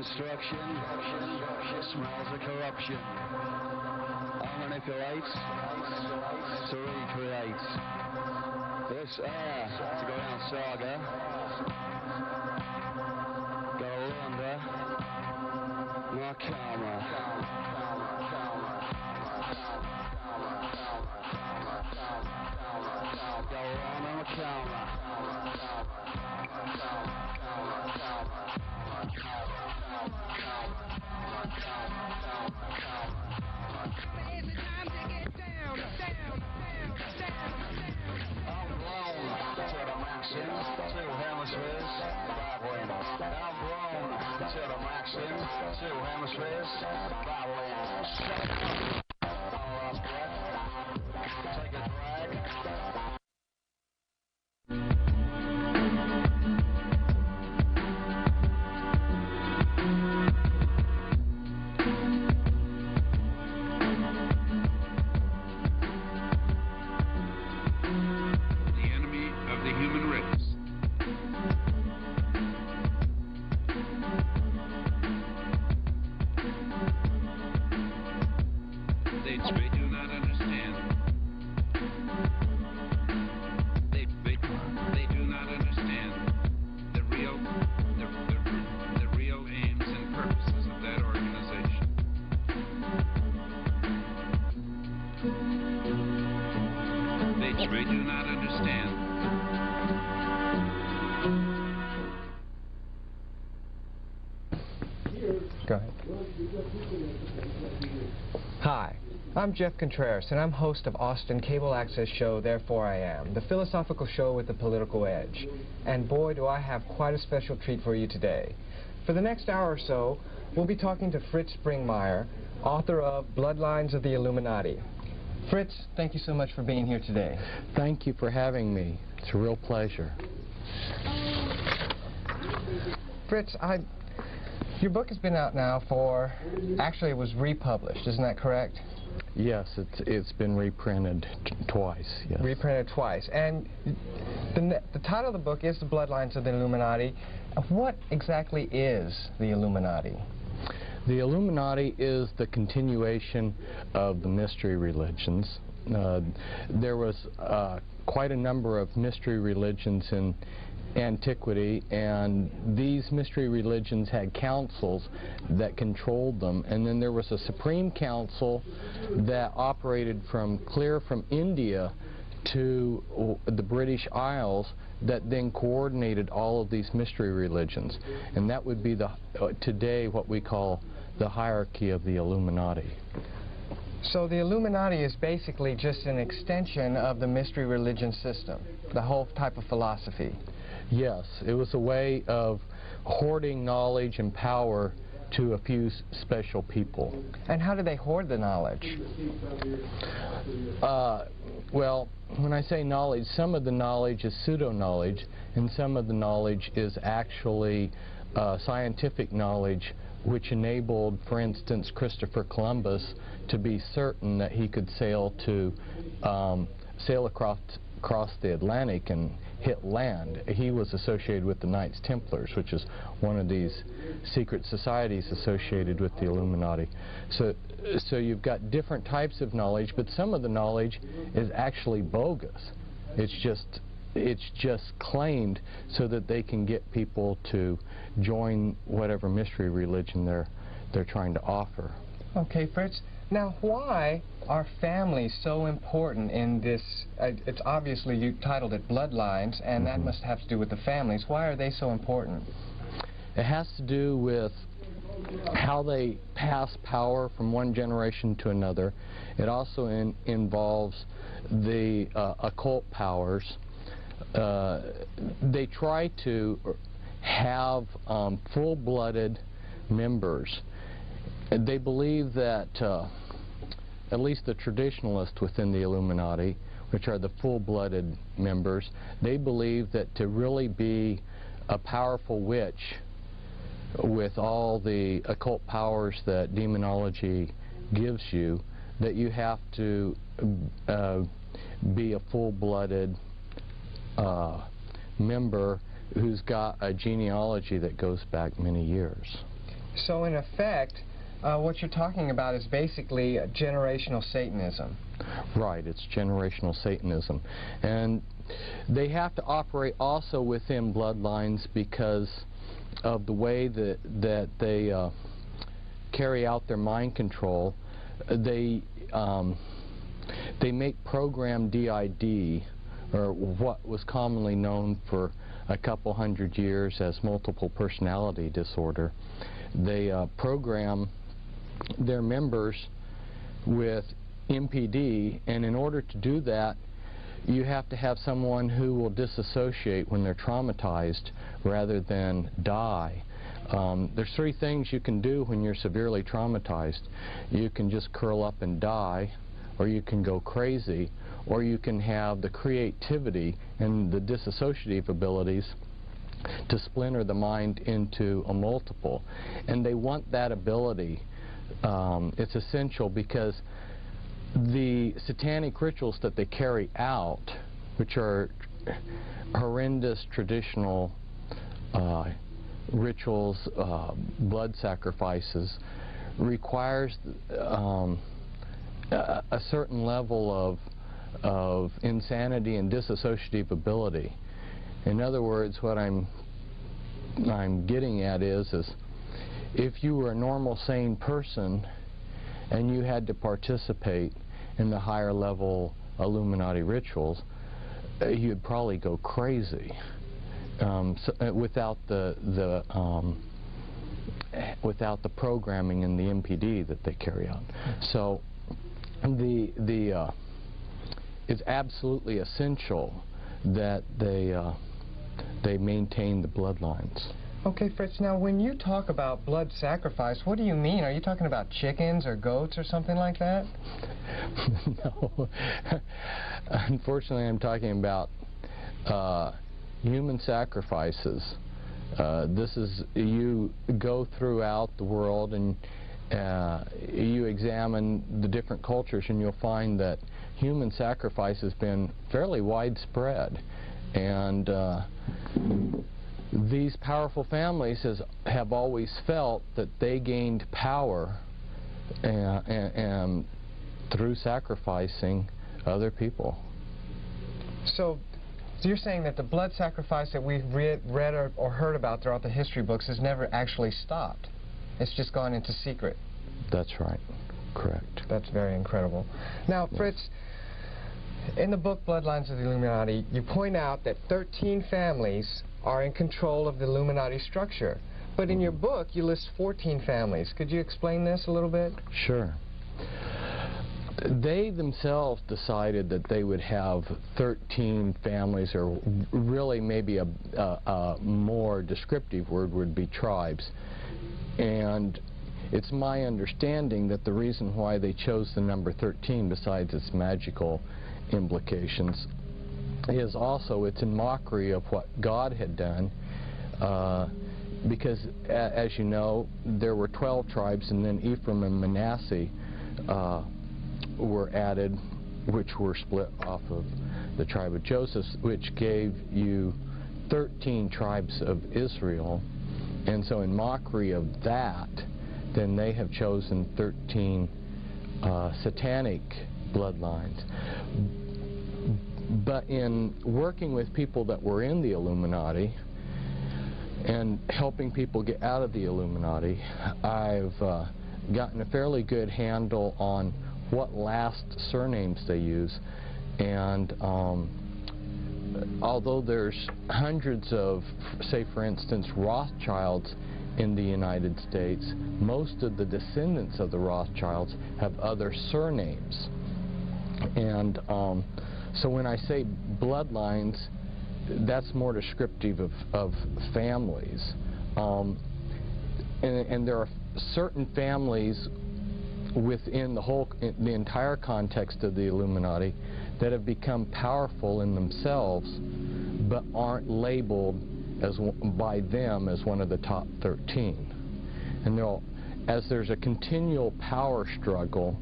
construction, smells of corruption. Manipulates to recreate. This air to go down saga. Go under. My karma. Go on my karma. Two hemispheres, battling. Now blown to the maxim. Two hemispheres, battling. Last breath. Take a drag. They do not understand. Go ahead. Hi, I'm Jeff Contreras, and I'm host of Austin Cable Access show Therefore I Am, the philosophical show with the political edge. And boy, do I have quite a special treat for you today. For the next hour or so, we'll be talking to Fritz Springmeier, author of Bloodlines of the Illuminati. Fritz, thank you so much for being here today. Thank you for having me. It's a real pleasure. Fritz, your book has been out now for, actually it was republished, isn't that correct? Yes, it's been reprinted twice. Yes. Reprinted twice. And the title of the book is The Bloodlines of the Illuminati. What exactly is the Illuminati? The Illuminati is the continuation of the mystery religions. There was quite a number of mystery religions in antiquity, and these mystery religions had councils that controlled them, and then there was a supreme council that operated clear from India to the British Isles that then coordinated all of these mystery religions, and that would be today what we call the hierarchy of the Illuminati. So the Illuminati is basically just an extension of the mystery religion system, the whole type of philosophy. Yes, it was a way of hoarding knowledge and power to a few special people. And how do they hoard the knowledge? Well, when I say knowledge, some of the knowledge is pseudo-knowledge, and some of the knowledge is actually scientific knowledge, which enabled, for instance, Christopher Columbus to be certain that he could sail across the Atlantic and hit land. He was associated with the Knights Templars, which is one of these secret societies associated with the Illuminati. So you've got different types of knowledge, but some of the knowledge is actually bogus. It's just claimed so that they can get people to join whatever mystery religion they're trying to offer. Okay, Fritz. Now, why are families so important in this? It's obviously, you titled it Bloodlines, and that must have to do with the families. Why are they so important? It has to do with how they pass power from one generation to another. It also involves the occult powers. They try to have full-blooded members. They believe that, at least the traditionalists within the Illuminati, which are the full-blooded members, they believe that to really be a powerful witch with all the occult powers that demonology gives you, that you have to be a full-blooded member who's got a genealogy that goes back many years. So in effect, what you're talking about is basically generational Satanism. Right, it's generational Satanism. And they have to operate also within bloodlines because of the way that they carry out their mind control. They make program DID, or what was commonly known for a couple hundred years as multiple personality disorder. They program their members with MPD, and in order to do that, you have to have someone who will disassociate when they're traumatized rather than die. There's three things you can do when you're severely traumatized. You can just curl up and die, or you can go crazy, or you can have the creativity and the disassociative abilities to splinter the mind into a multiple. And they want that ability. It's essential because the satanic rituals that they carry out, which are horrendous traditional rituals, blood sacrifices, requires a certain level of insanity and disassociative ability. In other words, what I'm getting at is if you were a normal, sane person and you had to participate in the higher level Illuminati rituals, you'd probably go crazy without the programming and the MPD that they carry out. So it's absolutely essential that they maintain the bloodlines. Okay, Fritz, now when you talk about blood sacrifice, what do you mean? Are you talking about chickens or goats or something like that? No. Unfortunately, I'm talking about human sacrifices. This is, you go throughout the world and you examine the different cultures, and you'll find that human sacrifice has been fairly widespread. And these powerful families have always felt that they gained power and through sacrificing other people. So you're saying that the blood sacrifice that we've read or heard about throughout the history books has never actually stopped. It's just gone into secret. That's right. Correct. That's very incredible. Now, Fritz, in the book Bloodlines of the Illuminati, you point out that 13 families are in control of the Illuminati structure. But in your book, you list 14 families. Could you explain this a little bit? Sure. They themselves decided that they would have 13 families, or really maybe a more descriptive word would be tribes. And it's my understanding that the reason why they chose the number 13, besides its magical implications, is also it's in mockery of what God had done, because as you know, there were 12 tribes, and then Ephraim and Manasseh were added, which were split off of the tribe of Joseph, which gave you 13 tribes of Israel. And so in mockery of that, then they have chosen 13 satanic bloodlines. But in working with people that were in the Illuminati and helping people get out of the Illuminati, I've gotten a fairly good handle on what last surnames they use. And although there's hundreds of, say for instance, Rothschilds in the United States, most of the descendants of the Rothschilds have other surnames. And so when I say bloodlines, that's more descriptive of families. And there are certain families within the entire context of the Illuminati that have become powerful in themselves, but aren't labeled by them as one of the top 13. And as there's a continual power struggle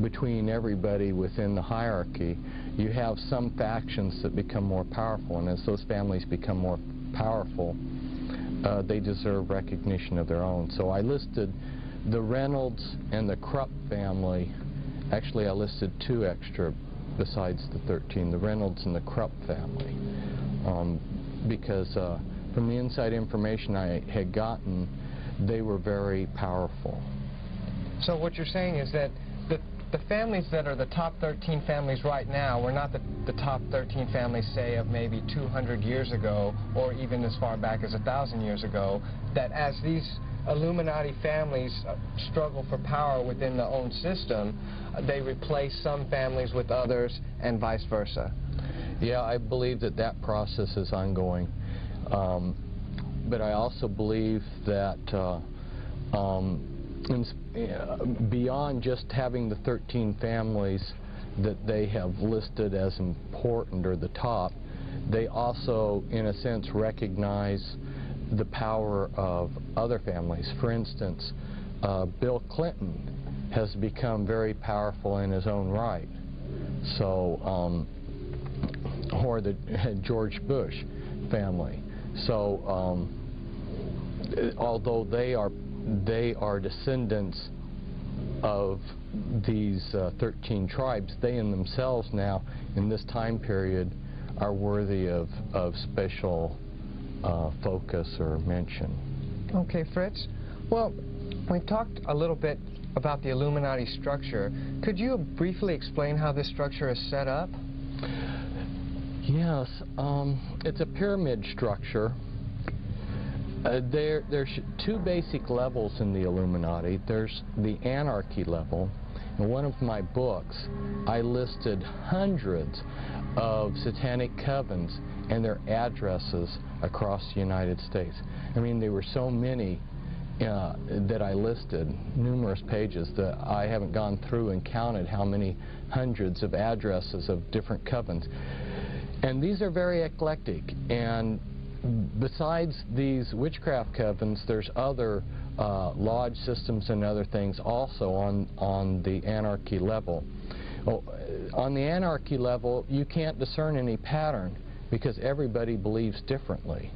between everybody within the hierarchy, you have some factions that become more powerful, and as those families become more powerful, they deserve recognition of their own. So I listed the Reynolds and the Krupp family. Actually, I listed 2 extra besides the 13, the Reynolds and the Krupp family, because from the inside information I had gotten, they were very powerful. So what you're saying is that the families that are the top 13 families right now were not the top 13 families, say, of maybe 200 years ago, or even as far back as 1,000 years ago, that as these Illuminati families struggle for power within their own system, they replace some families with others and vice versa. Yeah, I believe that that process is ongoing. But I also believe that beyond just having the 13 families that they have listed as important or the top, they also, in a sense, recognize the power of other families. For instance, Bill Clinton has become very powerful in his own right. So, or the George Bush family. So, although they are descendants of these 13 tribes, they in themselves now, in this time period, are worthy of special focus or mention. Okay, Fritz. Well, we've talked a little bit about the Illuminati structure. Could you briefly explain how this structure is set up? Yes, it's a pyramid structure. There's 2 basic levels in the Illuminati. There's the anarchy level. In one of my books, I listed hundreds of satanic covens and their addresses across the United States. I mean, there were so many that I listed, numerous pages, that I haven't gone through and counted how many hundreds of addresses of different covens. And these are very eclectic, and besides these witchcraft covens, there's other lodge systems and other things also on the anarchy level. Well, on the anarchy level, you can't discern any pattern because everybody believes differently.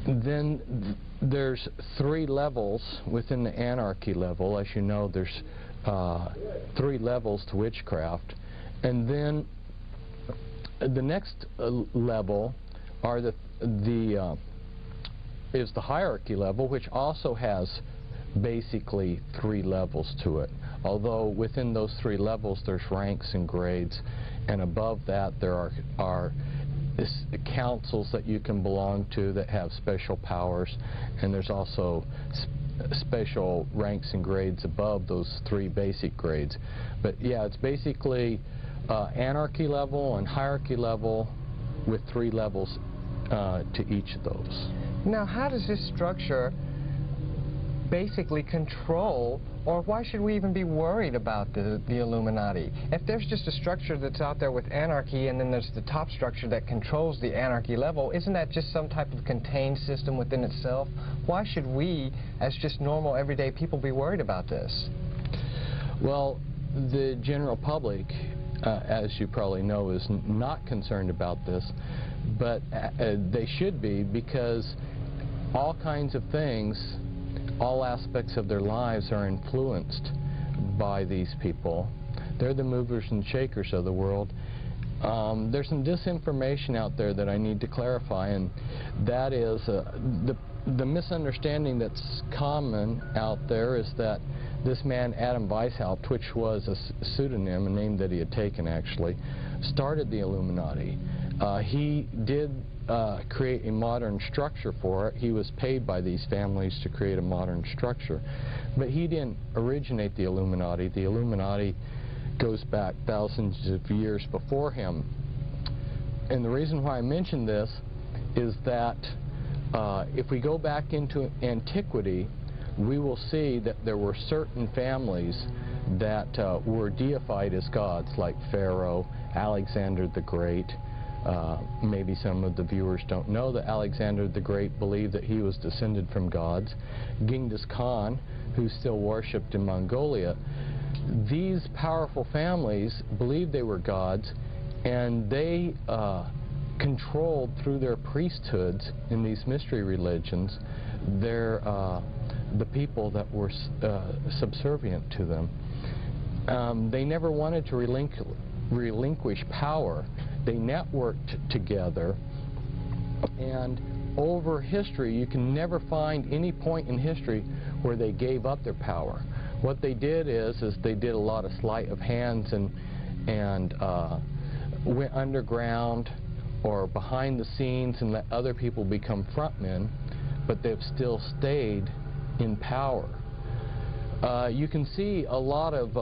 Then there's 3 levels within the anarchy level. As you know, there's 3 levels to witchcraft. And then the next level are is the hierarchy level, which also has basically 3 levels to it. Although within those 3 levels there's ranks and grades, and above that there are councils that you can belong to that have special powers, and there's also special ranks and grades above those 3 basic grades. But yeah, it's basically anarchy level and hierarchy level with 3 levels to each of those. Now, how does this structure basically control, or why should we even be worried about the Illuminati? If there's just a structure that's out there with anarchy, and then there's the top structure that controls the anarchy level, isn't that just some type of contained system within itself? Why should we, as just normal everyday people, be worried about this? Well, the general public, as you probably know, is not concerned about this, but they should be, because all kinds of things, all aspects of their lives are influenced by these people. They're the movers and shakers of the world. There's some disinformation out there that I need to clarify, and that is the misunderstanding that's common out there is that this man, Adam Weishaupt, which was a pseudonym, a name that he had taken actually, started the Illuminati. He did create a modern structure for it. He was paid by these families to create a modern structure. But he didn't originate the Illuminati. The Illuminati goes back thousands of years before him. And the reason why I mention this is that if we go back into antiquity, we will see that there were certain families that were deified as gods, like Pharaoh, Alexander the Great. Maybe some of the viewers don't know that Alexander the Great believed that he was descended from gods. Genghis Khan, who's still worshipped in Mongolia. These powerful families believed they were gods, and they controlled through their priesthoods in these mystery religions the people that were subservient to them. They never wanted to relinquish power. They networked together, and over history you can never find any point in history where they gave up their power. What they did is they did a lot of sleight of hands and went underground or behind the scenes and let other people become frontmen, but they've still stayed in power. You can see a lot of,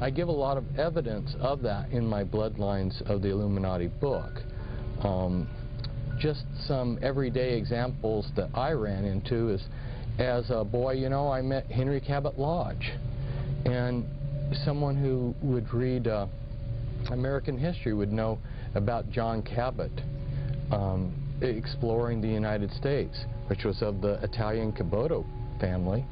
I give a lot of evidence of that in my Bloodlines of the Illuminati book. Just some everyday examples that I ran into is, as a boy, you know, I met Henry Cabot Lodge, and someone who would read American history would know about John Cabot exploring the United States, which was of the Italian Caboto family.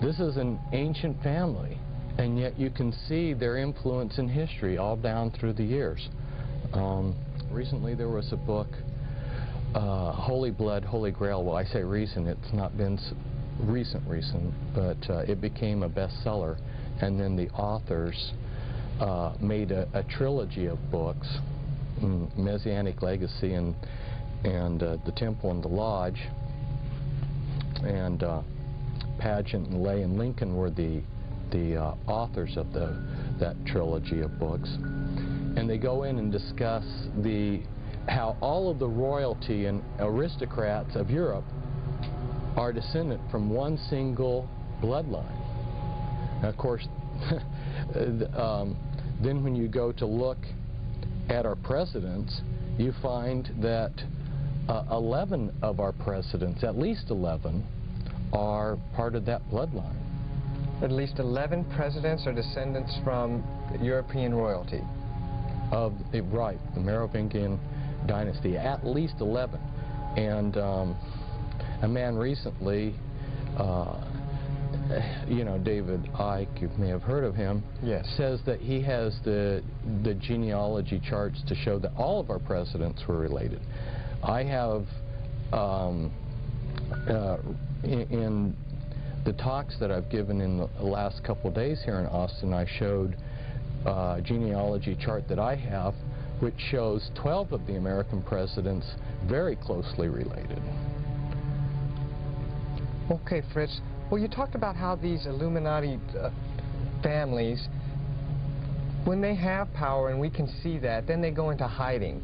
This is an ancient family, and yet you can see their influence in history all down through the years. Recently there was a book, Holy Blood, Holy Grail. Well, I say recent, it's not been recent, but it became a bestseller, and then the authors made a trilogy of books, Messianic Legacy and The Temple and the Lodge, and Pageant and Lay and Lincoln were the authors of that trilogy of books. And they go in and discuss how all of the royalty and aristocrats of Europe are descendant from one single bloodline. Now, of course, then when you go to look at our presidents, you find that 11 of our presidents, at least 11, are part of that bloodline. At least 11 presidents are descendants from European royalty. Right, the Merovingian dynasty, at least 11. And a man recently, you know, David Icke, you may have heard of him, yes, says that he has the genealogy charts to show that all of our presidents were related. I have, in the talks that I've given in the last couple of days here in Austin, I showed a genealogy chart that I have, which shows 12 of the American presidents very closely related. Okay, Fritz. Well, you talked about how these Illuminati families, when they have power, and we can see that, then they go into hiding.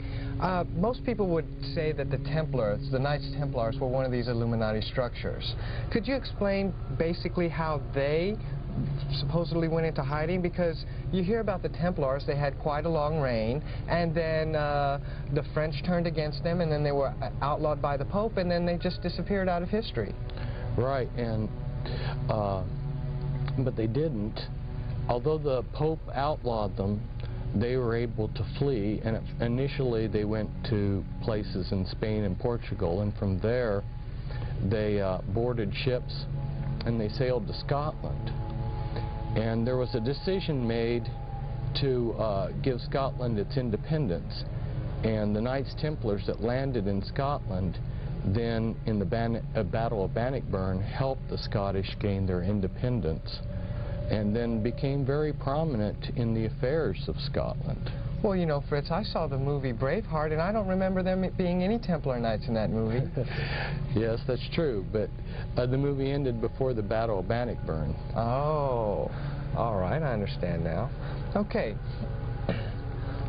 Most people would say that the Templars, the Knights Templars, were one of these Illuminati structures. Could you explain basically how they supposedly went into hiding? Because you hear about the Templars, they had quite a long reign, and then the French turned against them, and then they were outlawed by the Pope, and then they just disappeared out of history. Right, and but they didn't. Although the Pope outlawed them, they were able to flee, and initially they went to places in Spain and Portugal, and from there they boarded ships and they sailed to Scotland. And there was a decision made to give Scotland its independence, and the Knights Templars that landed in Scotland then in the Battle of Bannockburn helped the Scottish gain their independence, and then became very prominent in the affairs of Scotland. Well, you know, Fritz, I saw the movie Braveheart, and I don't remember there being any Templar Knights in that movie. Yes, that's true, but the movie ended before the Battle of Bannockburn. Oh, all right, I understand now. Okay.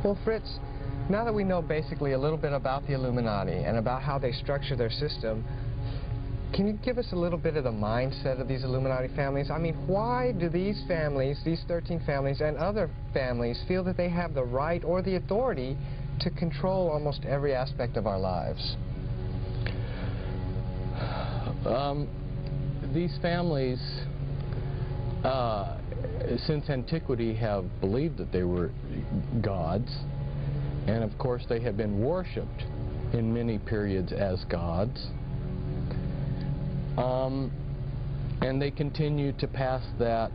Well, Fritz, now that we know basically a little bit about the Illuminati and about how they structure their system, can you give us a little bit of the mindset of these Illuminati families? I mean, why do these families, these 13 families and other families, feel that they have the right or the authority to control almost every aspect of our lives? These families, since antiquity, have believed that they were gods, and of course they have been worshipped in many periods as gods. And they continue to pass that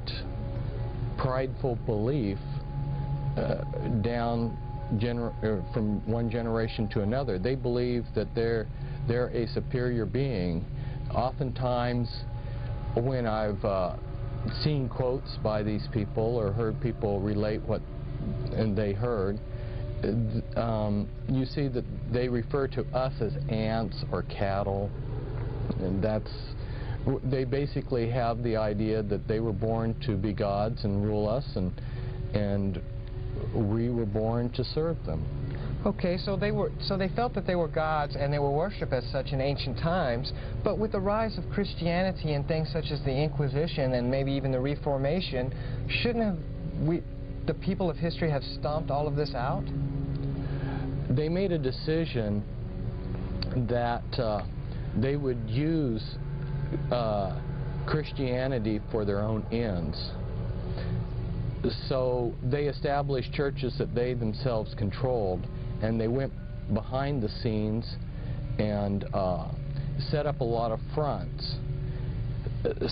prideful belief down from one generation to another. They believe that they're a superior being. Oftentimes, when I've seen quotes by these people or heard people relate what they heard, you see that they refer to us as ants or cattle, and they basically have the idea that they were born to be gods and rule us, and we were born to serve them. Okay, so they felt that they were gods and they were worshipped as such in ancient times, but with the rise of Christianity and things such as the Inquisition and maybe even the Reformation, shouldn't the people of history have stomped all of this out? They made a decision that they would use Christianity for their own ends. So they established churches that they themselves controlled, and they went behind the scenes and set up a lot of fronts.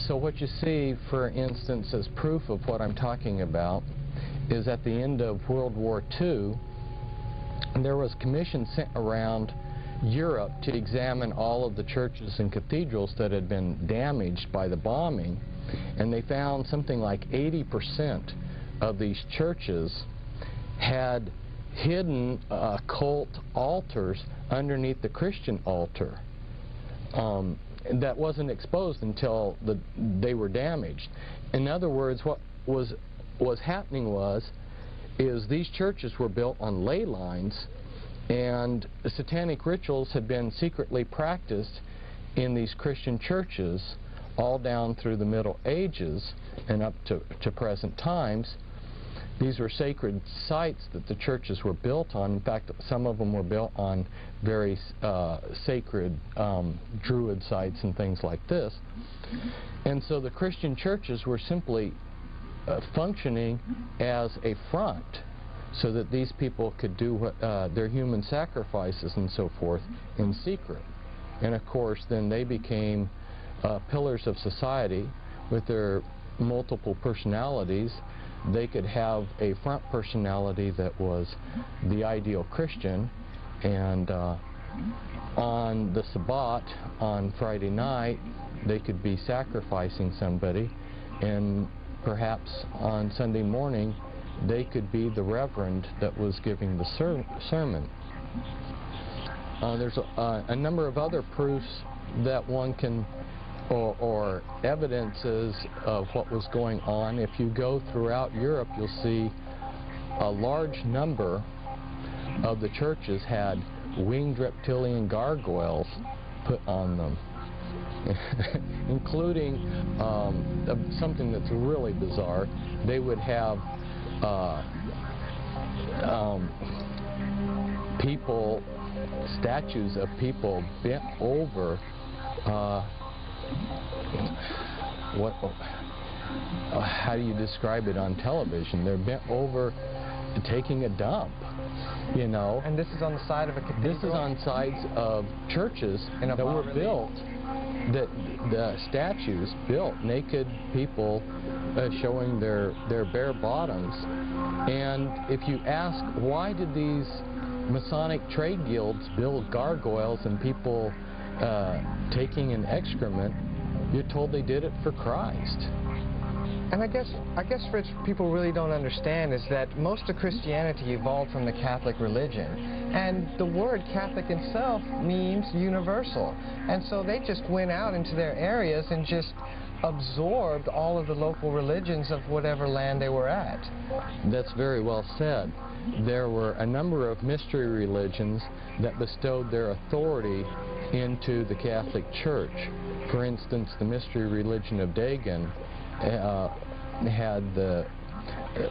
So what you see, for instance, as proof of what I'm talking about, is at the end of World War II, there was a commission sent around Europe to examine all of the churches and cathedrals that had been damaged by the bombing, and they found something like 80% of these churches had hidden occult altars underneath the Christian altar that wasn't exposed until they were damaged. In other words, what was happening is these churches were built on ley lines, and satanic rituals had been secretly practiced in these Christian churches all down through the Middle Ages and up to present times. These were sacred sites that the churches were built on. In fact, some of them were built on very sacred Druid sites and things like this. And so the Christian churches were simply functioning as a front so that these people could do their human sacrifices and so forth in secret. And of course, then they became pillars of society with their multiple personalities. They could have a front personality that was the ideal Christian, and on the Sabbat, on Friday night, they could be sacrificing somebody, and perhaps on Sunday morning, they could be the reverend that was giving the sermon. There's a number of other proofs that one can, or evidences of what was going on. If you go throughout Europe, you'll see a large number of the churches had winged reptilian gargoyles put on them, including something that's really bizarre. They would have people, statues of people bent over how do you describe it on television? They're bent over taking a dump, you know. And this is on the side of a cathedral? This is on sides of churches that were built, the statues built, naked people showing their bare bottoms. And if you ask, why did these Masonic trade guilds build gargoyles and people taking an excrement, you're told they did it for Christ. And I guess, Fritz, people really don't understand is that most of Christianity evolved from the Catholic religion. And the word Catholic itself means universal. And so they just went out into their areas and just absorbed all of the local religions of whatever land they were at. That's very well said. There were a number of mystery religions that bestowed their authority into the Catholic Church. For instance, the mystery religion of Dagon had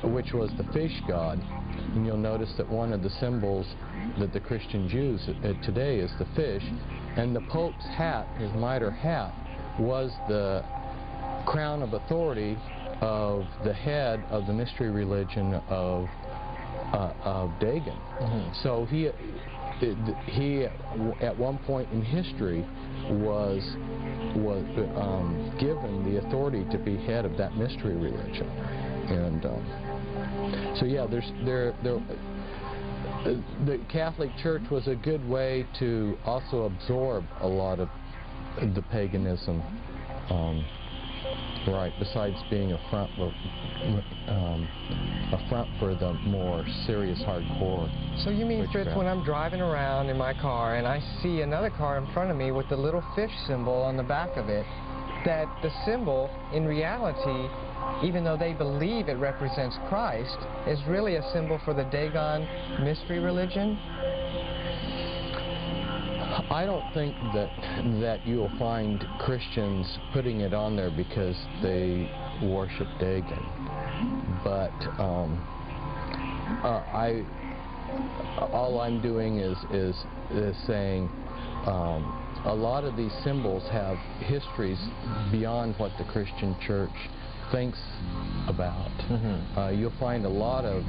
which was the fish god, and you'll notice that one of the symbols that the Christians use today is the fish, and the Pope's hat, his mitre hat, was the crown of authority of the head of the mystery religion of Dagon. Mm-hmm. So he at one point in history was given the authority to be head of that mystery religion. And so yeah, the Catholic Church was a good way to also absorb a lot of the paganism, right, besides being a front for the more serious hardcore. So you mean, witchcraft. Fritz, when I'm driving around in my car and I see another car in front of me with the little fish symbol on the back of it, that the symbol, in reality, even though they believe it represents Christ, is really a symbol for the Dagon mystery religion? I don't think that you'll find Christians putting it on there because they worship Dagon, but all I'm doing is saying a lot of these symbols have histories beyond what the Christian Church thinks about. You'll find a lot of,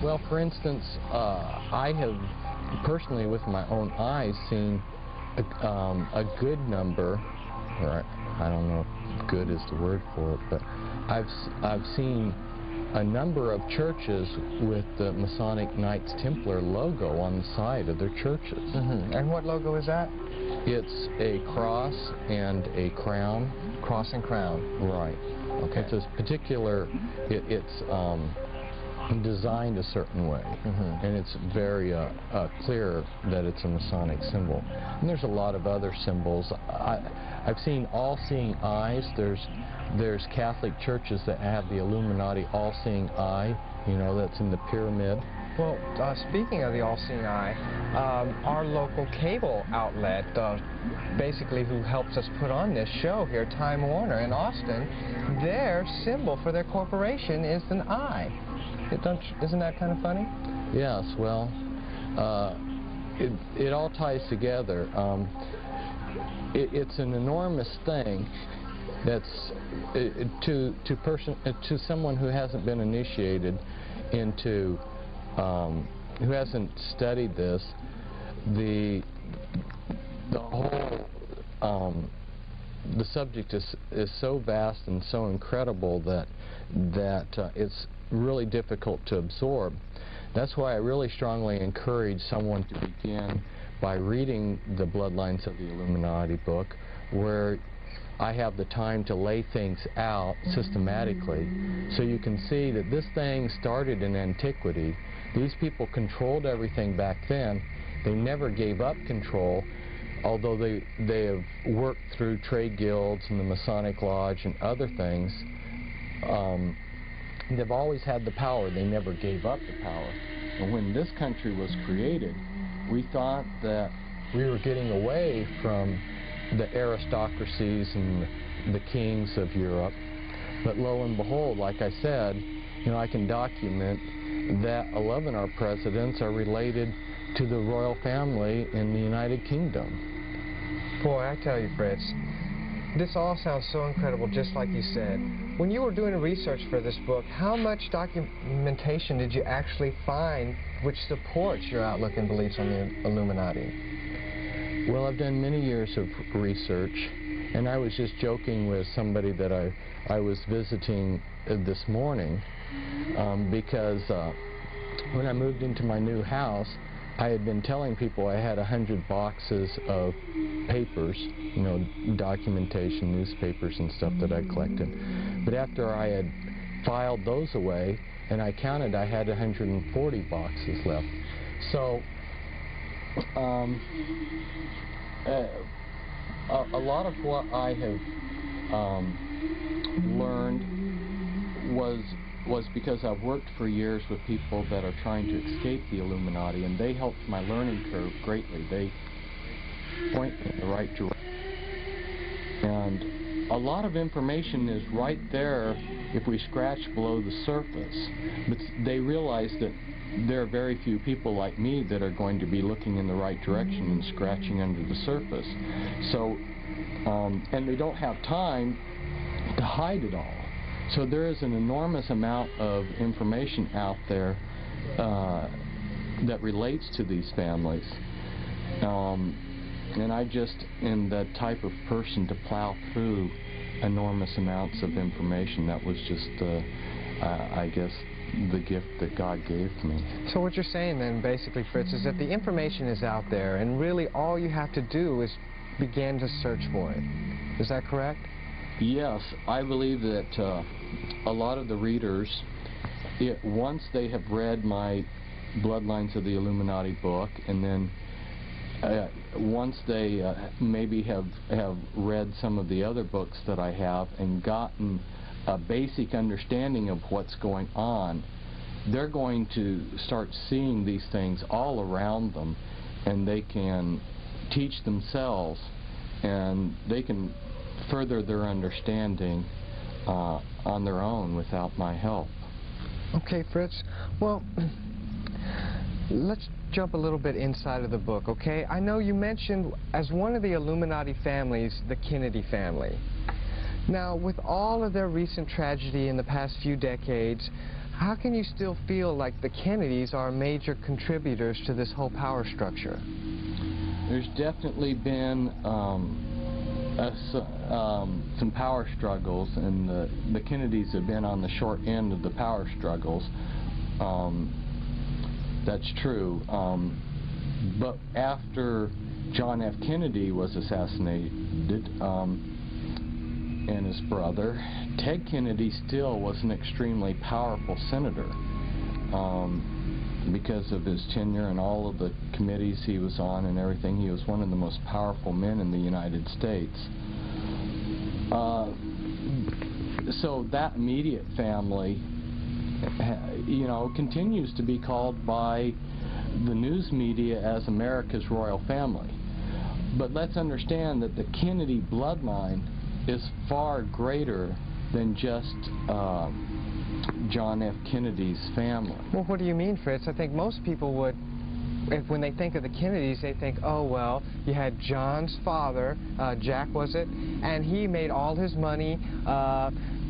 well, for instance, I have personally with my own eyes seen a good number, or I don't know if good is the word for it, but I've seen a number of churches with the Masonic Knights Templar logo on the side of their churches. And what logo is that? It's a cross and a crown. Cross and crown. Right. Okay. It's a particular, it's designed a certain way, and it's very clear that it's a Masonic symbol. And there's a lot of other symbols. I've seen all-seeing eyes. There's Catholic churches that have the Illuminati all-seeing eye, you know, that's in the pyramid. Well, speaking of the all-seeing eye, our local cable outlet, basically who helps us put on this show here, Time Warner in Austin, their symbol for their corporation is an eye. Isn't that kind of funny? Yes, well, it all ties together. It's an enormous thing that's to someone who hasn't been initiated into, who hasn't studied this, the whole the subject is so vast and so incredible that it's really difficult to absorb. That's why I really strongly encourage someone to begin by reading the Bloodlines of the Illuminati book, where I have the time to lay things out systematically, so you can see that this thing started in antiquity. These people controlled everything back then. They never gave up control, although they have worked through trade guilds and the Masonic Lodge and other things. They've always had the power. They never gave up the power. And when this country was created, we thought that we were getting away from the aristocracies and the kings of Europe. But lo and behold, like I said, you know, I can document that 11 of our presidents are related to the royal family in the United Kingdom. Boy, I tell you, Fritz, this all sounds so incredible, just like you said. When you were doing research for this book, how much documentation did you actually find which supports your outlook and beliefs on the Illuminati? Well, I've done many years of research, and I was just joking with somebody that I was visiting this morning, because when I moved into my new house, I had been telling people I had 100 boxes of papers, you know, documentation, newspapers and stuff that I collected. But after I had filed those away, and I counted, I had 140 boxes left. So, a lot of what I have learned was because I've worked for years with people that are trying to escape the Illuminati, and they helped my learning curve greatly. They point me in the right direction. And a lot of information is right there if we scratch below the surface. But they realize that there are very few people like me that are going to be looking in the right direction and scratching under the surface. So, and they don't have time to hide it all. So there is an enormous amount of information out there that relates to these families. And I just am the type of person to plow through enormous amounts of information. That was just, I guess, the gift that God gave me. So what you're saying then, basically, Fritz, is that the information is out there, and really all you have to do is begin to search for it. Is that correct? Yes, I believe that a lot of the readers, once they have read my Bloodlines of the Illuminati book, and then once they maybe have read some of the other books that I have and gotten a basic understanding of what's going on, they're going to start seeing these things all around them, and they can teach themselves, and they can further their understanding on their own without my help. Okay, Fritz. Well, let's jump a little bit inside of the book, okay? I know you mentioned as one of the Illuminati families, the Kennedy family. Now, with all of their recent tragedy in the past few decades, how can you still feel like the Kennedys are major contributors to this whole power structure? There's definitely been some power struggles, and the Kennedys have been on the short end of the power struggles. That's true. But after John F. Kennedy was assassinated, and his brother, Ted Kennedy still was an extremely powerful senator because of his tenure and all of the committees he was on and everything. He was one of the most powerful men in the United States. So that immediate family, you know, continues to be called by the news media as America's royal family. But let's understand that the Kennedy bloodline is far greater than just John F. Kennedy's family. Well, what do you mean, Fritz? I think most people would, when they think of the Kennedys, they think, oh, well, you had John's father, Jack was it, and he made all his money.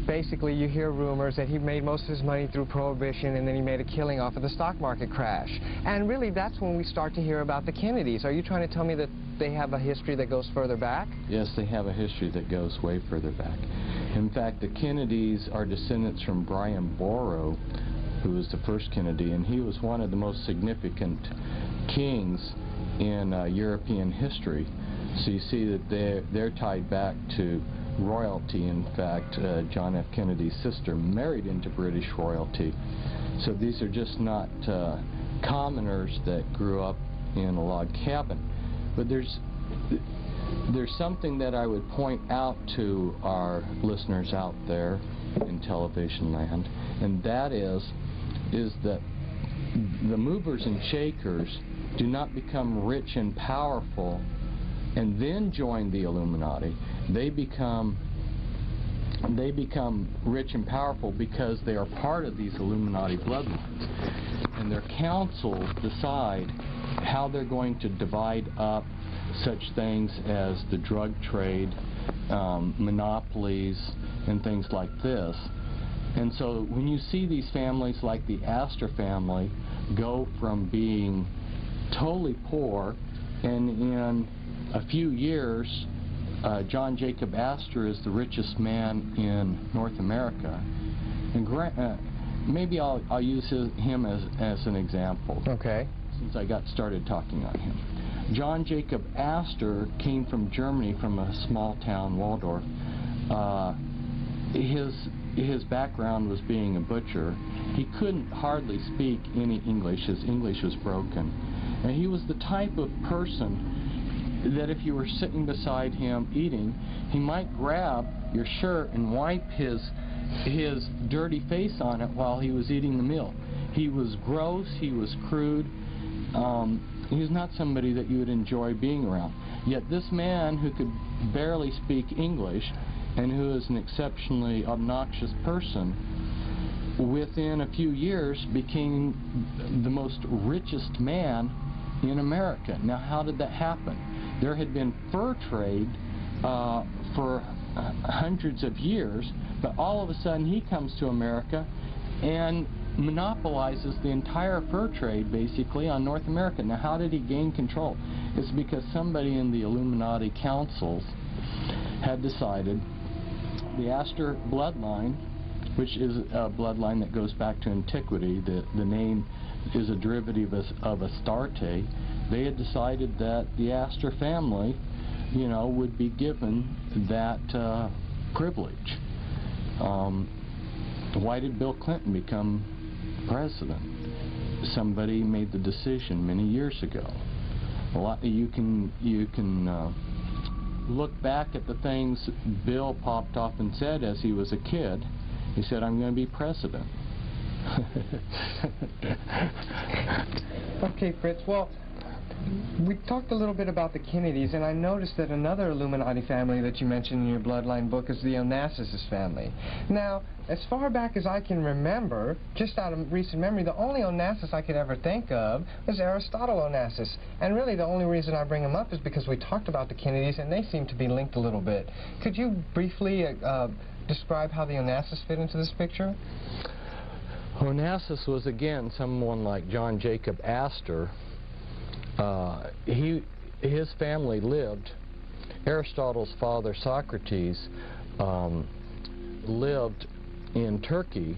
Basically, you hear rumors that he made most of his money through Prohibition, and then he made a killing off of the stock market crash. And really, that's when we start to hear about the Kennedys. Are you trying to tell me that they have a history that goes further back? Yes, they have a history that goes way further back. In fact, the Kennedys are descendants from Brian Boru, who was the first Kennedy, and he was one of the most significant kings in European history. So you see that they're tied back to royalty. In fact, John F. Kennedy's sister married into British royalty. So these are just not commoners that grew up in a log cabin. But there's something that I would point out to our listeners out there in television land, and that is that the movers and shakers do not become rich and powerful and then join the Illuminati. They become rich and powerful because they are part of these Illuminati bloodlines, and their councils decide how they're going to divide up such things as the drug trade, monopolies, and things like this. And so when you see these families like the Astor family go from being totally poor, and in a few years John Jacob Astor is the richest man in North America, and maybe I'll use him as an example. Okay. Since I got started talking on him. John Jacob Astor came from Germany, from a small town, Waldorf. His background was being a butcher. He couldn't hardly speak any English. His English was broken. And he was the type of person that if you were sitting beside him eating, he might grab your shirt and wipe his dirty face on it while he was eating the meal. He was gross, he was crude. He was not somebody that you would enjoy being around. Yet this man who could barely speak English and who is an exceptionally obnoxious person, within a few years became the most richest man in America. Now, how did that happen? There had been fur trade for hundreds of years, but all of a sudden he comes to America and monopolizes the entire fur trade, basically, on North America. Now, how did he gain control? It's because somebody in the Illuminati councils had decided the Astor bloodline which is a bloodline that goes back to antiquity. The name is a derivative of Astarte. They had decided that the Astor family, you know, would be given that privilege. Why did Bill Clinton become president? Somebody made the decision many years ago. You can look back at the things Bill popped off and said as he was a kid. He said, "I'm going to be president." Okay, Fritz, well, we talked a little bit about the Kennedys, and I noticed that another Illuminati family that you mentioned in your bloodline book is the Onassis family. Now, as far back as I can remember, just out of recent memory, the only Onassis I could ever think of was Aristotle Onassis. And really the only reason I bring him up is because we talked about the Kennedys, and they seem to be linked a little bit. Could you briefly describe how the Onassis fit into this picture? Onassis was, again, someone like John Jacob Astor. His family lived, Aristotle's father Socrates lived in Turkey,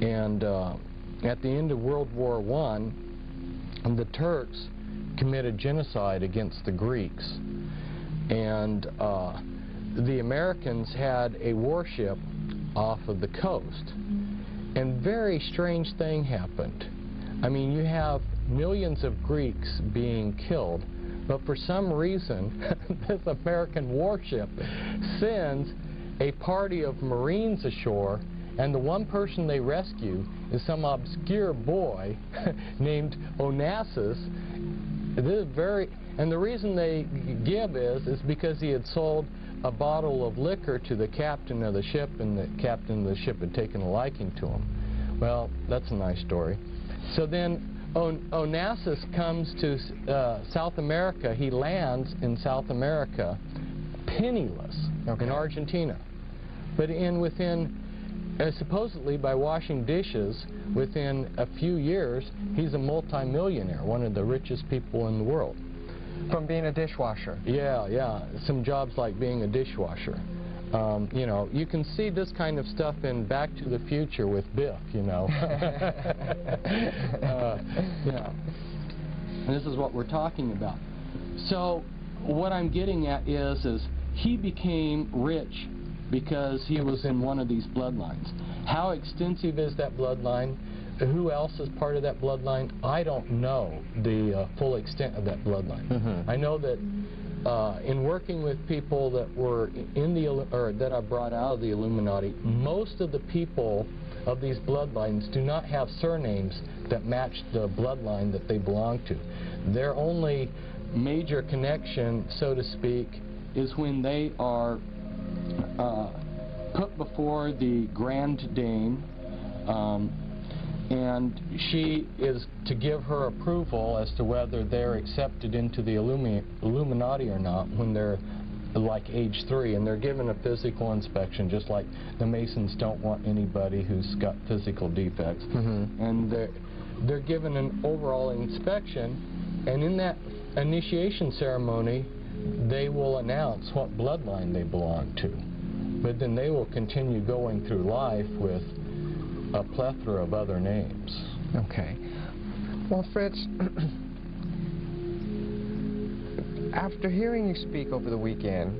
and at the end of World War I, the Turks committed genocide against the Greeks, and the Americans had a warship off of the coast, and very strange thing happened. I mean, you have millions of Greeks being killed, but for some reason this American warship sends a party of Marines ashore, and the one person they rescue is some obscure boy named Onassis. This is and the reason they give is because he had sold a bottle of liquor to the captain of the ship, and the captain of the ship had taken a liking to him. Well, that's a nice story. So then Onassis comes to South America. He lands in South America penniless in Argentina. But supposedly by washing dishes, within a few years, he's a multimillionaire, one of the richest people in the world. From being a dishwasher? Yeah. Some jobs like being a dishwasher. You know, you can see this kind of stuff in Back to the Future with Biff, you know. Yeah. And this is what we're talking about. So what I'm getting at is he became rich because he was in one of these bloodlines. How extensive is that bloodline? Who else is part of that bloodline? I don't know the full extent of that bloodline. I know that in working with people that were in that I brought out of the Illuminati, most of the people of these bloodlines do not have surnames that match the bloodline that they belong to. Their only major connection, so to speak, is when they are put before the Grand Dame, and she is to give her approval as to whether they're accepted into the Illuminati or not when they're like age 3, and they're given a physical inspection, just like the Masons don't want anybody who's got physical defects. And they're given an overall inspection, and in that initiation ceremony they will announce what bloodline they belong to. But then they will continue going through life with a plethora of other names. Okay. Well, Fritz, after hearing you speak over the weekend,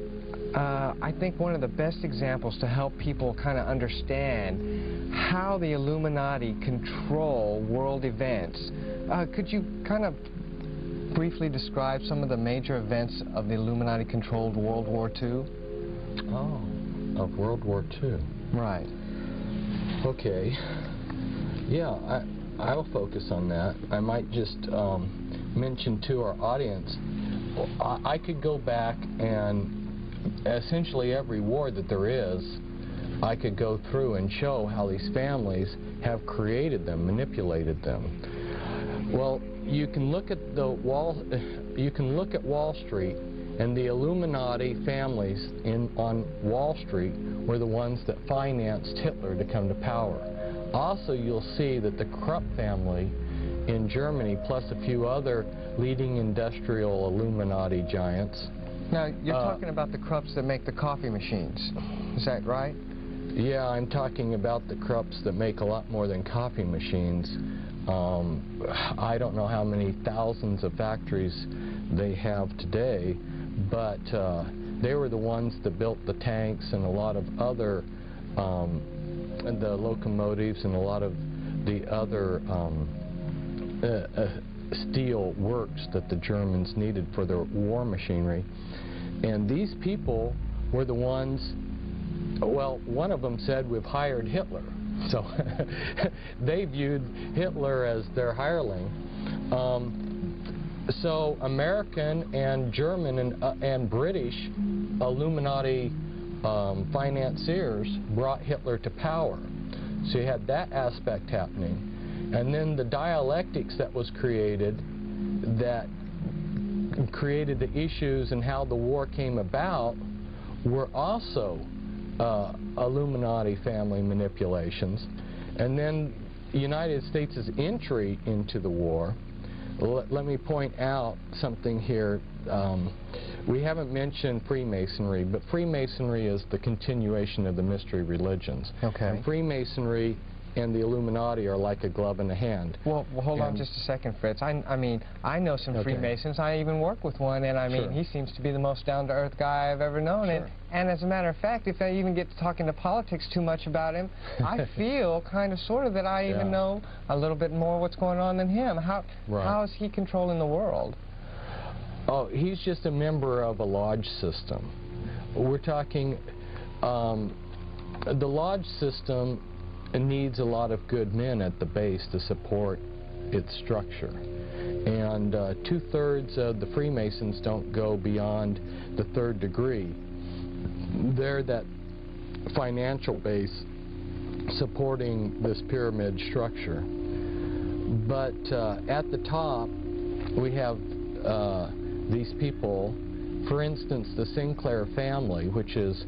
I think one of the best examples to help people kind of understand how the Illuminati control world events, could you kind of briefly describe some of the major events of the Illuminati-controlled World War II? Oh, of World War II. Right. Okay. Yeah, I'll focus on that. I might just mention to our audience, I could go back and essentially every war that there is, I could go through and show how these families have created them, manipulated them. Well, you can look at Wall Street, and the Illuminati families on Wall Street were the ones that financed Hitler to come to power. Also, you'll see that the Krupp family in Germany, plus a few other leading industrial Illuminati giants. Now, you're talking about the Krupps that make the coffee machines. Is that right? Yeah, I'm talking about the Krupps that make a lot more than coffee machines. I don't know how many thousands of factories they have today, but they were the ones that built the tanks and a lot of other, the locomotives and a lot of the other steel works that the Germans needed for their war machinery. And these people were the ones, well, one of them said, we've hired Hitler. So they viewed Hitler as their hireling. So American and German and British Illuminati financiers brought Hitler to power. So you had that aspect happening. And then the dialectics that was created that created the issues and how the war came about were also Illuminati family manipulations. And then the United States' entry into the war. Let me point out something here. We haven't mentioned Freemasonry, but Freemasonry is the continuation of the mystery religions. Okay. And Freemasonry and the Illuminati are like a glove in a hand. Well, hold on just a second, Fritz. I mean, I know some Freemasons. I even work with one, and I mean, he seems to be the most down-to-earth guy I've ever known. And as a matter of fact, if I even get to talking to politics too much about him, I feel kind of sort of that I even know a little bit more what's going on than him. How is he controlling the world? Oh, he's just a member of a lodge system. We're talking, the lodge system needs a lot of good men at the base to support its structure. And 2/3 of the Freemasons don't go beyond the 3rd degree. They're that financial base supporting this pyramid structure. But at the top, we have these people. For instance, the Sinclair family, which is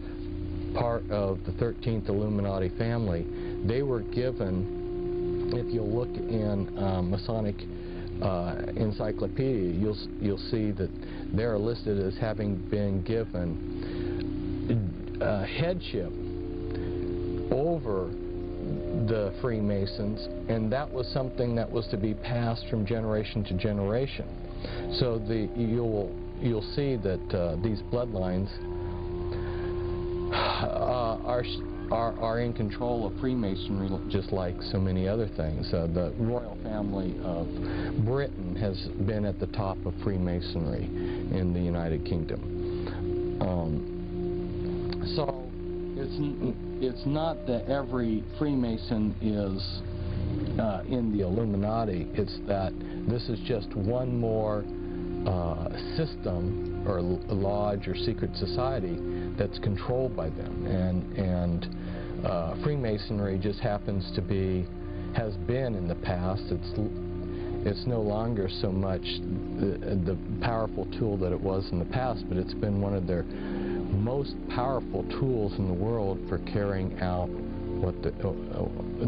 part of the 13th Illuminati family, they were given, if you'll look in Masonic Encyclopedia, you'll see that they're listed as having been given headship over the Freemasons, and that was something that was to be passed from generation to generation. So you'll see that these bloodlines are in control of Freemasonry, just like so many other things. The royal family of Britain has been at the top of Freemasonry in the United Kingdom. So it's not that every Freemason is in the Illuminati. It's that this is just one more system or lodge or secret society that's controlled by them, and Freemasonry just happens to be, has been in the past. It's no longer so much the powerful tool that it was in the past, but it's been one of their most powerful tools in the world for carrying out what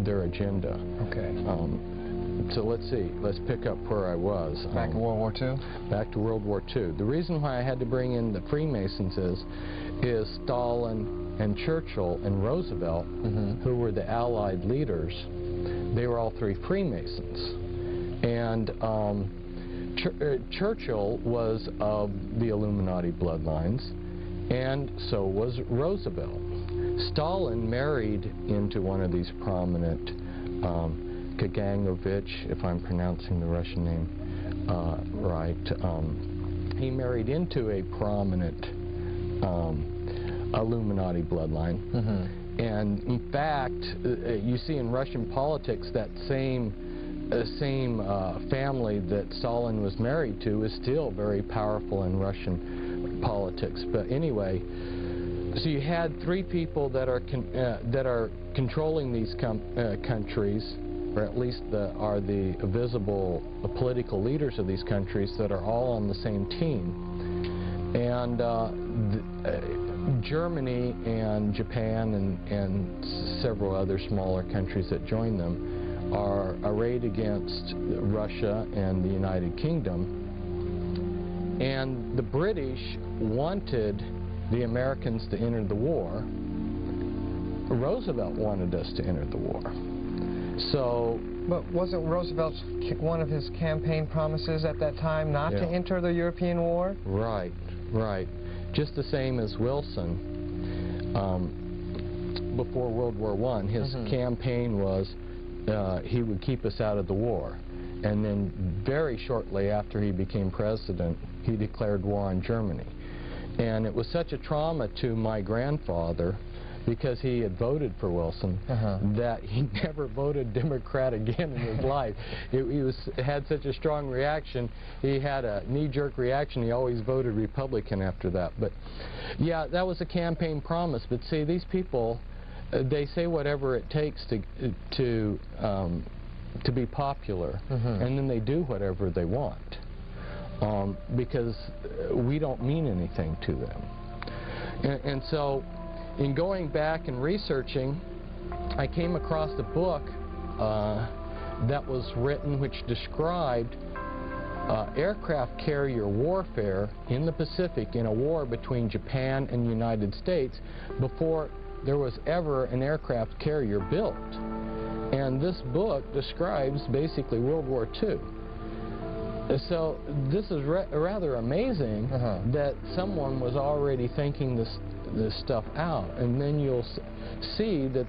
their agenda. Okay. So let's see. Let's pick up where I was. Back to World War II? Back to World War II. The reason why I had to bring in the Freemasons is Stalin and Churchill and Roosevelt, who were the Allied leaders. They were all three Freemasons. And Churchill was of the Illuminati bloodlines, and so was Roosevelt. Stalin married into one of these prominent, Kaganovich, if I'm pronouncing the Russian name right. He married into a prominent Illuminati bloodline. And in fact, you see in Russian politics that same family that Stalin was married to is still very powerful in Russian politics. But anyway, so you had three people that are controlling these countries, or at least are the visible political leaders of these countries that are all on the same team. And Germany and Japan and several other smaller countries that join them are arrayed against Russia and the United Kingdom. And the British wanted the Americans to enter the war, Roosevelt wanted us to enter the war. So, but wasn't Roosevelt's one of his campaign promises at that time not to enter the European war? Right, right. Just the same as Wilson, before World War I, his campaign was he would keep us out of the war. And then very shortly after he became president, he declared war on Germany. And it was such a trauma to my grandfather, because he had voted for Wilson, that he never voted Democrat again in his life. He had such a strong reaction. He had a knee-jerk reaction. He always voted Republican after that. But yeah, that was a campaign promise. But see, these people, they say whatever it takes to be popular, and then they do whatever they want, because we don't mean anything to them. And so, in going back and researching, I came across a book that was written which described aircraft carrier warfare in the Pacific in a war between Japan and the United States before there was ever an aircraft carrier built. And this book describes basically World War II. So this is rather amazing that someone was already thinking this stuff out. And then you'll see that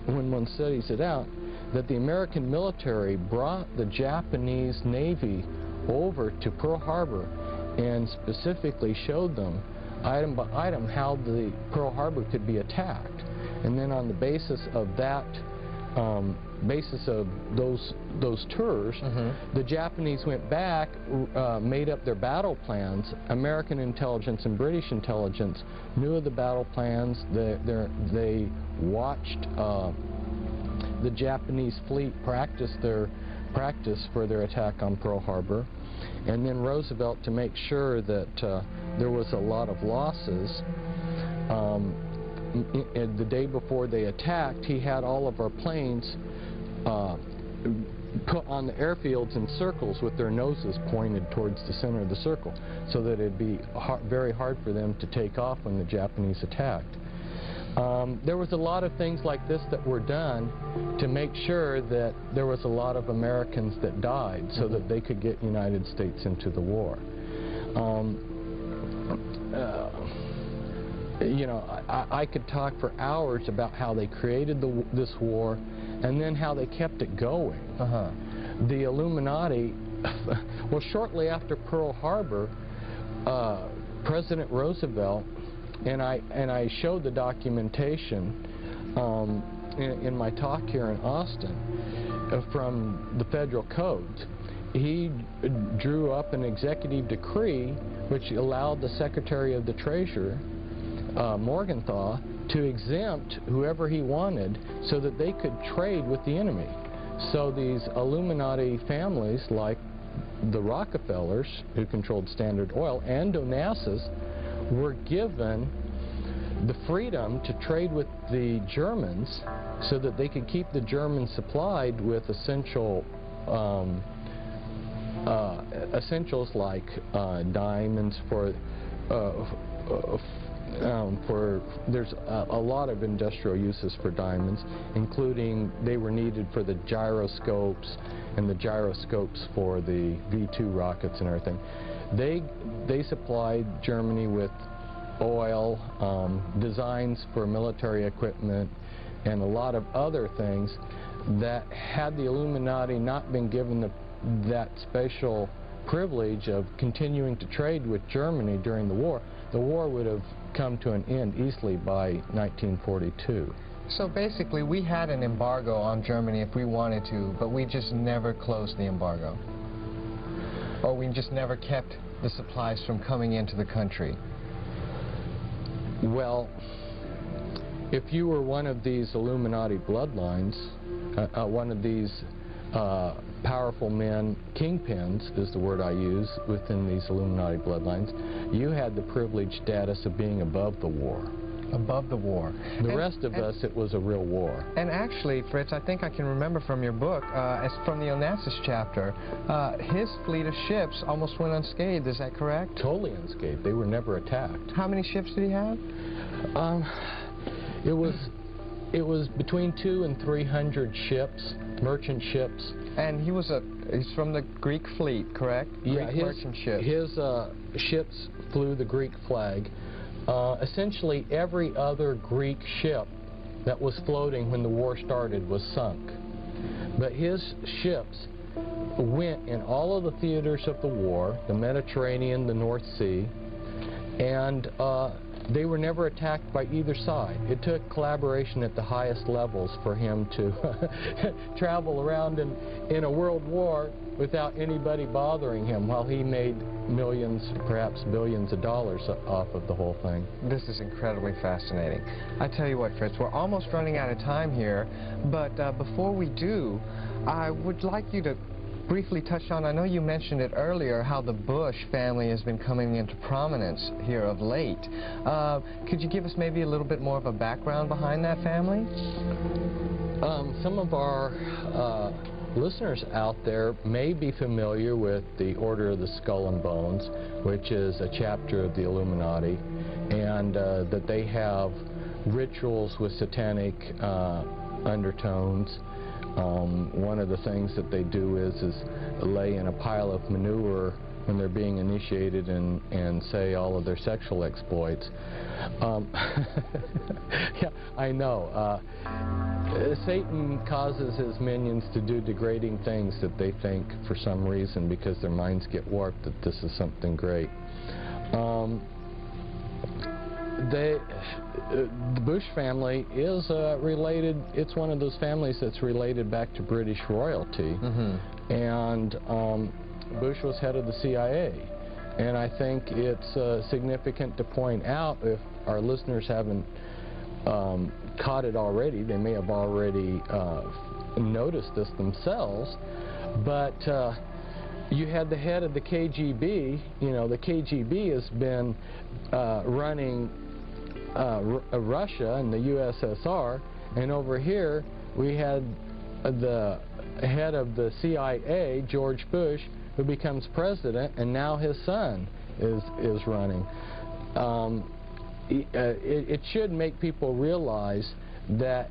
when one studies it out, that the American military brought the Japanese Navy over to Pearl Harbor and specifically showed them item by item how the Pearl Harbor could be attacked. And then on the basis of that, those tours, the Japanese went back, made up their battle plans. American intelligence and British intelligence knew of the battle plans. They watched the Japanese fleet practice for their attack on Pearl Harbor. And then Roosevelt, to make sure that there was a lot of losses, the day before they attacked, he had all of our planes put on the airfields in circles with their noses pointed towards the center of the circle, so that it'd be very hard for them to take off when the Japanese attacked. There was a lot of things like this that were done to make sure that there was a lot of Americans that died so that they could get United States into the war. You know, I could talk for hours about how they created this war and then how they kept it going. The Illuminati, well, shortly after Pearl Harbor, President Roosevelt, and I showed the documentation in my talk here in Austin from the federal codes. He drew up an executive decree which allowed the Secretary of the Treasury, Morgenthau, to exempt whoever he wanted so that they could trade with the enemy. So these Illuminati families, like the Rockefellers, who controlled Standard Oil, and Onassis, were given the freedom to trade with the Germans so that they could keep the Germans supplied with essentials like diamonds there's a lot of industrial uses for diamonds, including they were needed for the gyroscopes and the gyroscopes for the V-2 rockets and everything. They supplied Germany with oil, designs for military equipment, and a lot of other things that, had the Illuminati not been given that special privilege of continuing to trade with Germany during the war would have come to an end easily by 1942. So basically, we had an embargo on Germany if we wanted to, but we just never closed the embargo. Or we just never kept the supplies from coming into the country. Well, if you were one of these Illuminati bloodlines, one of these powerful men, kingpins is the word I use within these Illuminati bloodlines, you had the privileged status of being above the war. Above the war. The rest of us, it was a real war. And actually, Fritz, I think I can remember from your book, as from the Onassis chapter, his fleet of ships almost went unscathed, is that correct? Totally unscathed. They were never attacked. How many ships did he have? It was between 200 and 300 ships, merchant ships. And he's from the Greek fleet, correct? Yeah, Greek merchant ships. His ships flew the Greek flag. Essentially, every other Greek ship that was floating when the war started was sunk. But his ships went in all of the theaters of the war, the Mediterranean, the North Sea, and they were never attacked by either side. It took collaboration at the highest levels for him to travel around in a world war without anybody bothering him, while he made millions, perhaps billions of dollars off of the whole thing. This is incredibly fascinating. I tell you what, Fritz, we're almost running out of time here, but before we do, I would like you to briefly touch on, I know you mentioned it earlier, how the Bush family has been coming into prominence here of late. Could you give us maybe a little bit more of a background behind that family? Some of our listeners out there may be familiar with the Order of the Skull and Bones, which is a chapter of the Illuminati, and that they have rituals with satanic undertones. One of the things that they do is lay in a pile of manure when they're being initiated and say all of their sexual exploits. Yeah, I know. Satan causes his minions to do degrading things that they think, for some reason, because their minds get warped, that this is something great. The Bush family is related, it's one of those families that's related back to British royalty. Mm-hmm. And Bush was head of the CIA. And I think it's significant to point out, if our listeners haven't caught it already, they may have already noticed this themselves, but you had the head of the KGB. You know, the KGB has been running Russia and the USSR, and over here we had the head of the CIA, George Bush, who becomes president, and now his son is running. It should make people realize that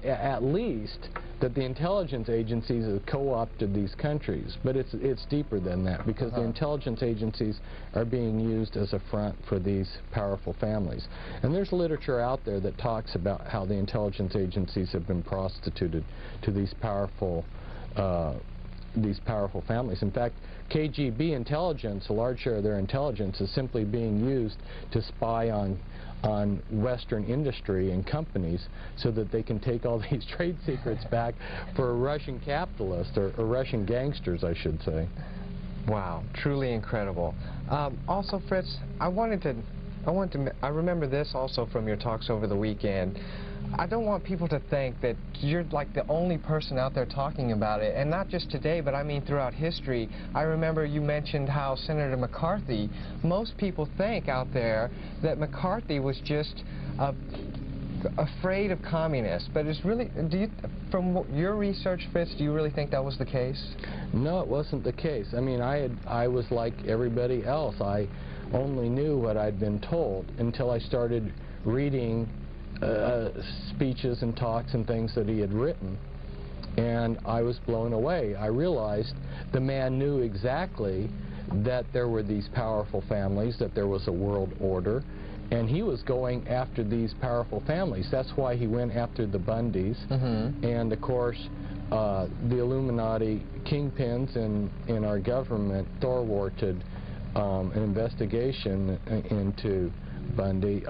at least that the intelligence agencies have co-opted these countries, but it's deeper than that, because the intelligence agencies are being used as a front for these powerful families. And there's literature out there that talks about how the intelligence agencies have been prostituted to these powerful families. In fact, KGB intelligence, a large share of their intelligence, is simply being used to spy on Western industry and companies so that they can take all these trade secrets back for Russian capitalists, or Russian gangsters, I should say. Wow, truly incredible. Also, Fritz, I remember this also from your talks over the weekend. I don't want people to think that you're like the only person out there talking about it, and not just today, but I mean throughout history. I remember you mentioned how Senator McCarthy, most people think out there that McCarthy was just afraid of communists, but it's really, from your research, Fritz, do you really think that was the case? No, it wasn't the case. I mean, I was like everybody else. I only knew what I'd been told until I started reading speeches and talks and things that he had written, and I was blown away. I realized the man knew exactly that there were these powerful families, that there was a world order, and he was going after these powerful families. That's why he went after the Bundys, and of course the Illuminati kingpins in our government thwarted an investigation into Bundy.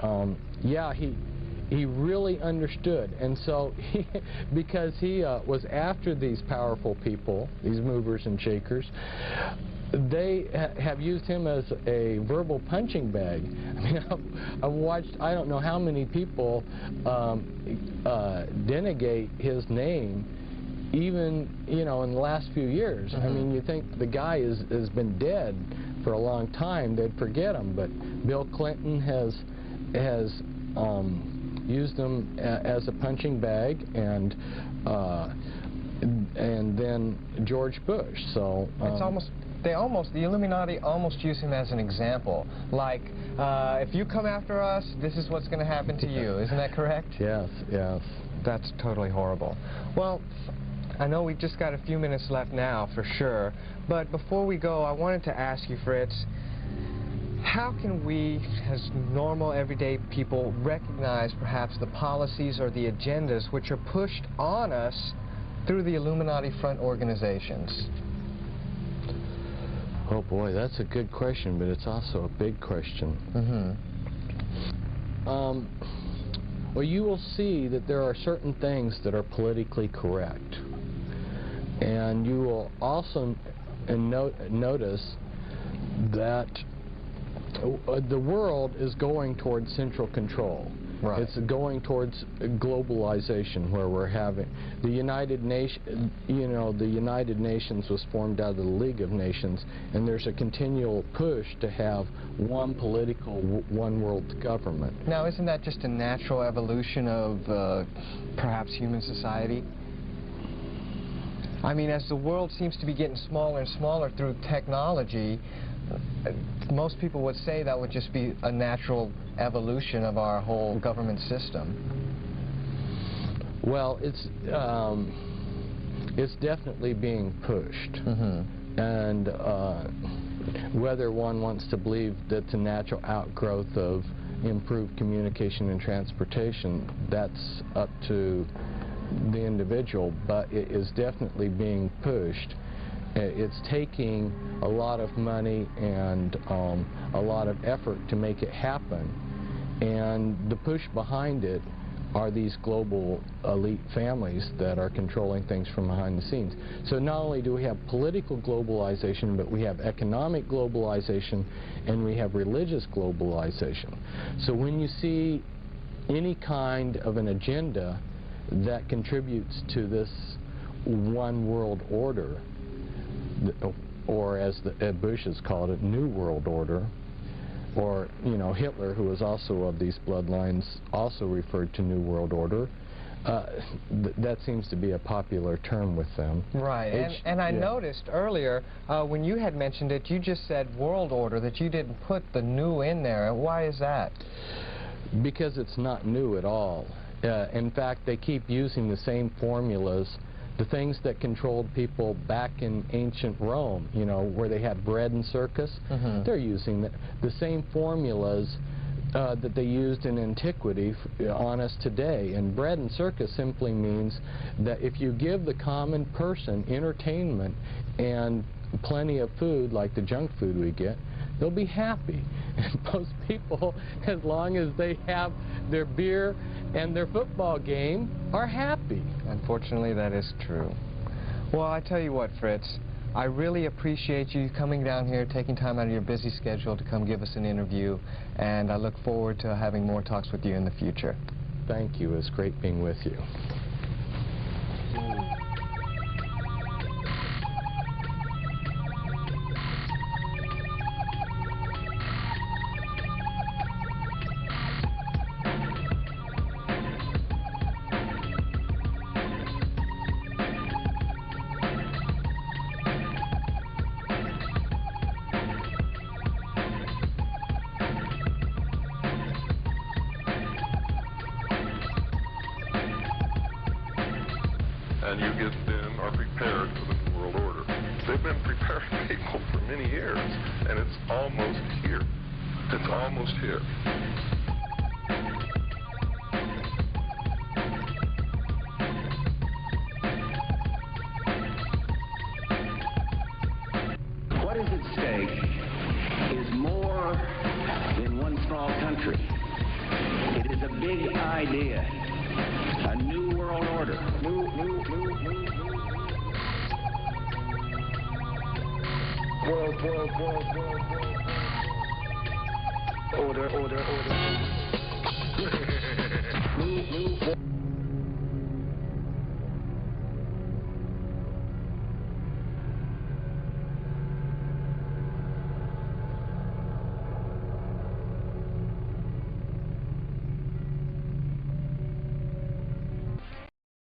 Yeah, he really understood, and so because he was after these powerful people, these movers and shakers, they have used him as a verbal punching bag. I mean, I've watched, I don't know how many people denegate his name, even, you know, in the last few years. I mean, you think the guy has been dead for a long time, they'd forget him, but Bill Clinton has used them as a punching bag, and then George Bush. So the Illuminati almost use him as an example. Like, if you come after us, this is what's going to happen to you. Isn't that correct? Yes, yes. That's totally horrible. Well, I know we've just got a few minutes left now, for sure. But before we go, I wanted to ask you, Fritz, how can we, as normal, everyday people, recognize perhaps the policies or the agendas which are pushed on us through the Illuminati front organizations? Oh boy, that's a good question, but it's also a big question. Well, you will see that there are certain things that are politically correct. And you will also notice that the world is going towards central control. Right. It's going towards globalization, where we're having the United Nations. You know, the United Nations was formed out of the League of Nations, and there's a continual push to have one political, one world government. Now, isn't that just a natural evolution of perhaps human society? I mean, as the world seems to be getting smaller and smaller through technology, most people would say that would just be a natural evolution of our whole government system. Well, it's definitely being pushed. And whether one wants to believe that it's a natural outgrowth of improved communication and transportation, that's up to the individual, but it is definitely being pushed. It's taking a lot of money and a lot of effort to make it happen, and the push behind it are these global elite families that are controlling things from behind the scenes. So not only do we have political globalization, but we have economic globalization and we have religious globalization. So when you see any kind of an agenda that contributes to this one world order, or as Bush has called it, New World Order, or, you know, Hitler, who was also of these bloodlines, also referred to New World Order. That seems to be a popular term with them. Right, and I noticed earlier, when you had mentioned it, you just said World Order, that you didn't put the new in there. Why is that? Because it's not new at all. In fact, they keep using the same formulas. The things that controlled people back in ancient Rome, you know, where they had bread and circus, they're using the same formulas that they used in antiquity on us today. And bread and circus simply means that if you give the common person entertainment and plenty of food, like the junk food we get, they'll be happy. And most people, as long as they have their beer and their football game, are happy. Unfortunately, that is true. Well, I tell you what, Fritz, I really appreciate you coming down here, taking time out of your busy schedule to come give us an interview, and I look forward to having more talks with you in the future. Thank you. It's great being with you. And you get then are prepared for the New World Order. They've been preparing people for many years, and it's almost here. It's almost here. What is at stake is more than one small country. It is a big idea. A new world order. World order.